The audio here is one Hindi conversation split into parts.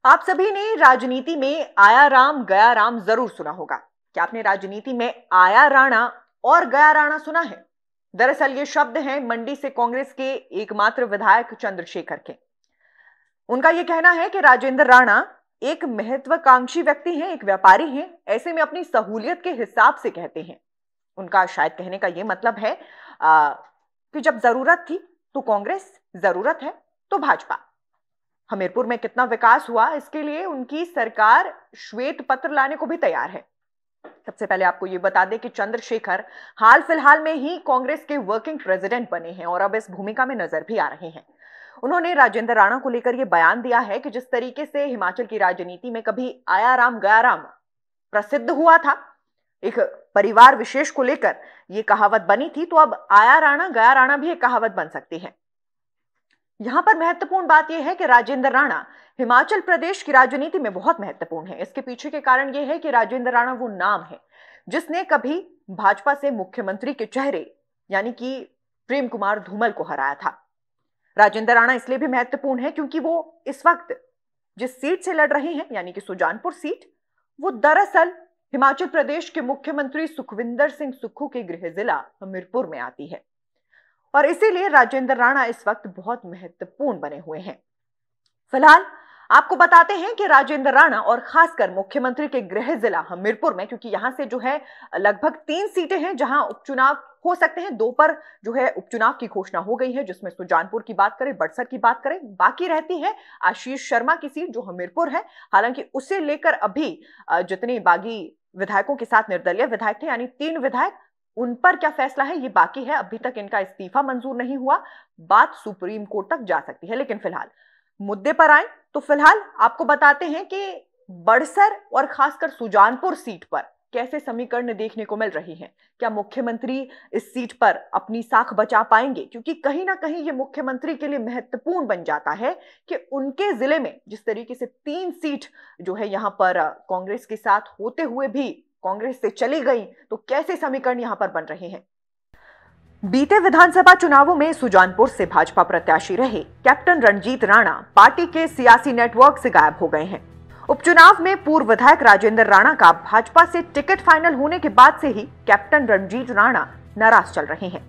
आप सभी ने राजनीति में आया राम गया राम जरूर सुना होगा। क्या आपने राजनीति में आया राणा और गया राणा सुना है? दरअसल ये शब्द हैं मंडी से कांग्रेस के एकमात्र विधायक चंद्रशेखर के। उनका यह कहना है कि राजेंद्र राणा एक महत्वाकांक्षी व्यक्ति हैं, एक व्यापारी हैं, ऐसे में अपनी सहूलियत के हिसाब से कहते हैं। उनका शायद कहने का यह मतलब है कि जब जरूरत थी तो कांग्रेस, जरूरत है तो भाजपा। हमीरपुर में कितना विकास हुआ, इसके लिए उनकी सरकार श्वेत पत्र लाने को भी तैयार है। सबसे पहले आपको यह बता दें कि चंद्रशेखर हाल फिलहाल में ही कांग्रेस के वर्किंग प्रेसिडेंट बने हैं और अब इस भूमिका में नजर भी आ रहे हैं। उन्होंने राजेंद्र राणा को लेकर यह बयान दिया है कि जिस तरीके से हिमाचल की राजनीति में कभी आया राम गया राम प्रसिद्ध हुआ था, एक परिवार विशेष को लेकर यह कहावत बनी थी, तो अब आया राणा गया राणा भी एक कहावत बन सकती है। यहां पर महत्वपूर्ण बात यह है कि राजेंद्र राणा हिमाचल प्रदेश की राजनीति में बहुत महत्वपूर्ण है। इसके पीछे के कारण यह है कि राजेंद्र राणा वो नाम है जिसने कभी भाजपा से मुख्यमंत्री के चेहरे यानी कि प्रेम कुमार धूमल को हराया था। राजेंद्र राणा इसलिए भी महत्वपूर्ण है क्योंकि वो इस वक्त जिस सीट से लड़ रहे हैं यानी कि सुजानपुर सीट, वो दरअसल हिमाचल प्रदेश के मुख्यमंत्री सुखविंदर सिंह सुक्खू के गृह जिला हमीरपुर में आती है और इसीलिए राजेंद्र राणा इस वक्त बहुत महत्वपूर्ण बने हुए हैं। फिलहाल आपको बताते हैं कि राजेंद्र राणा और खासकर मुख्यमंत्री के गृह जिला हमीरपुर में, क्योंकि यहां से जो है लगभग 3 सीटें हैं जहां उपचुनाव हो सकते हैं, 2 पर जो है उपचुनाव की घोषणा हो गई है, जिसमें सुजानपुर की बात करें, बड़सर की बात करें, बाकी रहती है आशीष शर्मा की सीट जो हमीरपुर है। हालांकि उसे लेकर अभी जितने बागी विधायकों के साथ निर्दलीय विधायक थे यानी 3 विधायक, उन पर क्या फैसला है ये बाकी है। अभी तक इनका इस्तीफा मंजूर नहीं हुआ, बात सुप्रीम कोर्ट तक जा सकती है। लेकिन फिलहाल मुद्दे पर आए तो फिलहाल आपको बताते हैं कि बड़सर और खासकर सुजानपुर सीट पर कैसे समीकरण देखने को मिल रही हैं। क्या मुख्यमंत्री इस सीट पर अपनी साख बचा पाएंगे? क्योंकि कहीं ना कहीं ये मुख्यमंत्री के लिए महत्वपूर्ण बन जाता है कि उनके जिले में जिस तरीके से 3 सीट जो है यहां पर कांग्रेस के साथ होते हुए भी कांग्रेस से चली गई, तो कैसे समीकरण यहां पर बन रहे हैं। बीते विधानसभा चुनावों में सुजानपुर से भाजपा प्रत्याशी रहे कैप्टन रणजीत राणा पार्टी के सियासी नेटवर्क से गायब हो गए हैं। उपचुनाव में पूर्व विधायक राजेंद्र राणा का भाजपा से टिकट फाइनल होने के बाद से ही कैप्टन रणजीत राणा नाराज चल रहे हैं।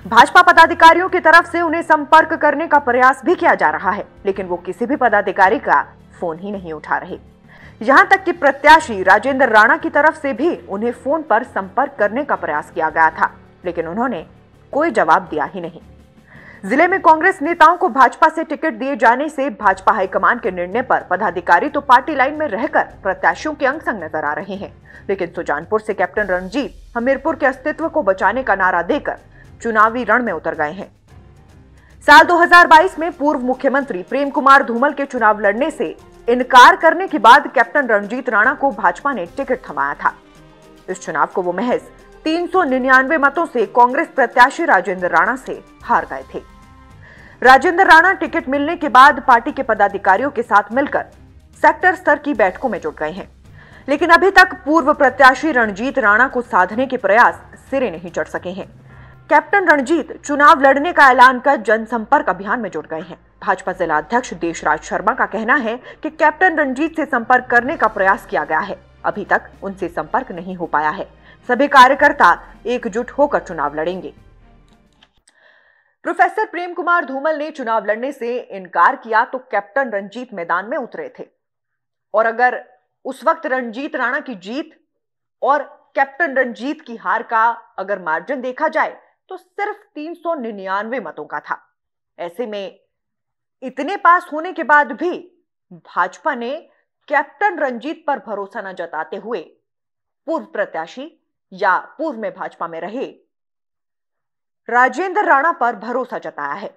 भाजपा पदाधिकारियों की तरफ से उन्हें संपर्क करने का प्रयास भी किया जा रहा है, लेकिन वो किसी भी पदाधिकारी का फोन ही नहीं उठा रहे। यहां तक कि प्रत्याशी राजेंद्र राणा की तरफ से भी उन्हें फोन पर संपर्क करने का प्रयास किया गया था, लेकिन उन्होंने कोई जवाब दिया ही नहीं। जिले में कांग्रेस नेताओं को भाजपा से टिकट दिए जाने से भाजपा हाईकमान के निर्णय पर पदाधिकारी तो पार्टी लाइन में रहकर प्रत्याशियों के अंग संग नजर आ रहे हैं, लेकिन सुजानपुर से कैप्टन रणजीत हमीरपुर के अस्तित्व को बचाने का नारा देकर चुनावी रण में उतर गए हैं। साल 2022 में पूर्व मुख्यमंत्री प्रेम कुमार धूमल के चुनाव लड़ने से इनकार करने के बाद कैप्टन रणजीत राणा को भाजपा ने टिकट थमाया था। इस चुनाव को वो महज 399 मतों से कांग्रेस प्रत्याशी राजेंद्र राणा से हार गए थे। राजेंद्र राणा टिकट मिलने के बाद पार्टी के पदाधिकारियों के साथ मिलकर सेक्टर स्तर की बैठकों में जुट गए हैं, लेकिन अभी तक पूर्व प्रत्याशी रणजीत राणा को साधने के प्रयास सिरे नहीं चढ़ सके हैं। कैप्टन रणजीत चुनाव लड़ने का ऐलान कर जनसंपर्क अभियान में जुट गए हैं। भाजपा जिला अध्यक्ष देशराज शर्मा का कहना है कि कैप्टन रणजीत से संपर्क करने का प्रयास किया गया है, अभी तक उनसे संपर्क नहीं हो पाया है। सभी कार्यकर्ता एकजुट होकर चुनाव लड़ेंगे। प्रोफेसर प्रेम कुमार धूमल ने चुनाव लड़ने से इनकार किया तो कैप्टन रणजीत मैदान में उतरे थे, और अगर उस वक्त रणजीत राणा की जीत और कैप्टन रणजीत की हार का अगर मार्जिन देखा जाए तो सिर्फ 399 मतों का था। ऐसे में इतने पास होने के बाद भी भाजपा ने कैप्टन रणजीत पर भरोसा न जताते हुए पूर्व प्रत्याशी या पूर्व में भाजपा में रहे राजेंद्र राणा पर भरोसा जताया है।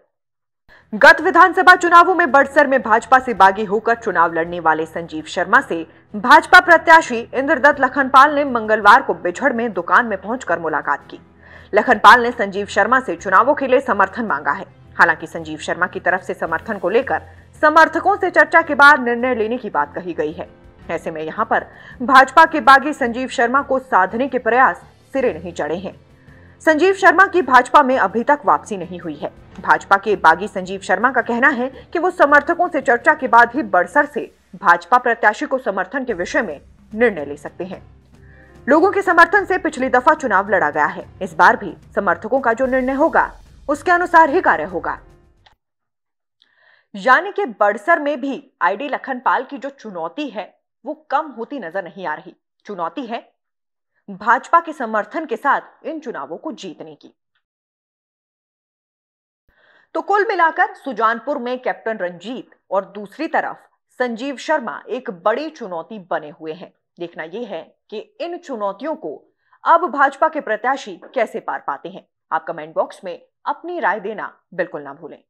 गत विधानसभा चुनावों में बड़सर में भाजपा से बागी होकर चुनाव लड़ने वाले संजीव शर्मा से भाजपा प्रत्याशी इंद्रदत्त लखनपाल ने मंगलवार को बिझड़ में दुकान में पहुंचकर मुलाकात की। लखनपाल ने संजीव शर्मा से चुनावों के लिए समर्थन मांगा है। हालांकि संजीव शर्मा की तरफ से समर्थन को लेकर समर्थकों से चर्चा के बाद निर्णय लेने की बात कही गई है। ऐसे में यहां पर भाजपा के बागी संजीव शर्मा को साधने के प्रयास सिरे नहीं चढ़े हैं। संजीव शर्मा की भाजपा में अभी तक वापसी नहीं हुई है। भाजपा के बागी संजीव शर्मा का कहना है कि वो समर्थकों से चर्चा के बाद ही बड़सर से भाजपा प्रत्याशी को समर्थन के विषय में निर्णय ले सकते हैं। लोगों के समर्थन से पिछली दफा चुनाव लड़ा गया है। इस बार भी समर्थकों का जो निर्णय होगा उसके अनुसार ही कार्य होगा। यानी कि बड़सर में भी आईडी लखनपाल की जो चुनौती है वो कम होती नजर नहीं आ रही। चुनौती है भाजपा के समर्थन के साथ इन चुनावों को जीतने की। तो कुल मिलाकर सुजानपुर में कैप्टन रंजीत और दूसरी तरफ संजीव शर्मा एक बड़ी चुनौती बने हुए हैं। देखना यह है कि इन चुनौतियों को अब भाजपा के प्रत्याशी कैसे पार पाते हैं। आप कमेंट बॉक्स में अपनी राय देना बिल्कुल ना भूलें।